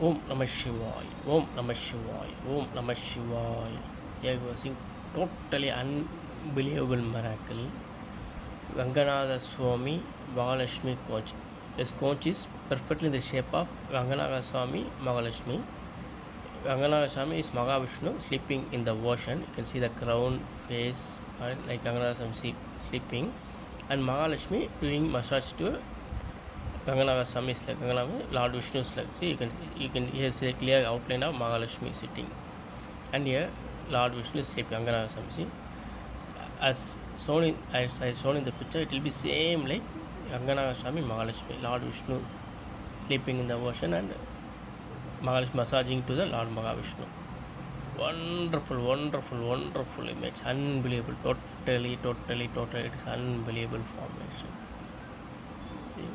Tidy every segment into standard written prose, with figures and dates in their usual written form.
Om Namah Shivaya, Om Namah Shivaya, Om Namah Shivaya. Here we are seeing totally unbelievable miracle. Ranganathaswamy Mahalakshmi conch. This conch is perfectly in the shape of Ranganathaswamy Mahalakshmi. Ranganathaswamy is Mahavishnu sleeping in the ocean. You can see the crown, face, like Ranganathaswamy sleeping, and Mahalakshmi doing massage to Ranganathaswamy is like Lord Vishnu is like. See, you can here see a clear outline of Mahalakshmi sitting, and here Lord Vishnu is sleeping. Ranganathaswamy, see, as I shown in the picture, it will be same like Ranganathaswamy Mahalakshmi, Lord Vishnu sleeping in the ocean, and Mahalakshmi massaging to the Lord Mahavishnu. Wonderful, wonderful, wonderful image. Unbelievable. Totally. It is unbelievable formation. See?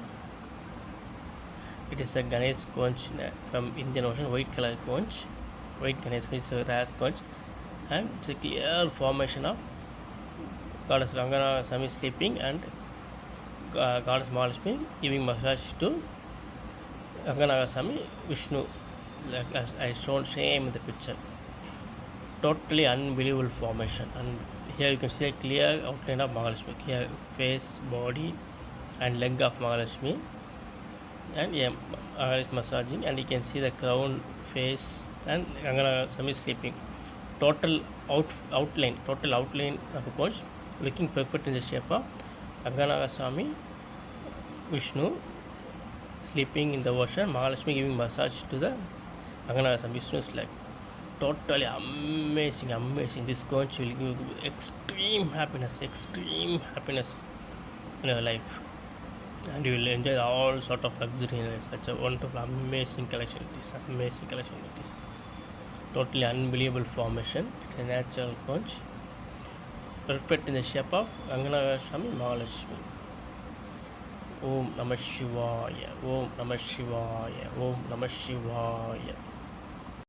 It is a Ganesh conch from Indian Ocean, white color conch. White Ganesh conch is a rare conch, and it's a clear formation of Goddess Ranganathaswamy sleeping and Goddess Mahalakshmi giving massage to Ranganathaswamy Vishnu, like as I shown same in the picture. Totally unbelievable formation, and here you can see a clear outline of Mahalakshmi, clear face, body, and leg of Mahalakshmi, and yeah, is massaging, and you can see the crown, face, and Ranganathaswamy sleeping. Total outline of a conch looking perfect in the shape of Ranganathaswamy Vishnu sleeping in the ocean, Mahalakshmi giving massage to the Ranganathaswamy Vishnu's leg. Totally amazing. This conch will give you extreme happiness in your life, and you will enjoy all sort of luxury in such a wonderful, amazing collection. It is totally unbelievable formation. It's a natural conch, perfect in the shape of Ranganathaswamy Mahalakshmi. Om Namah Shivaya, Om Namah Shivaya, Om Namah Shivaya.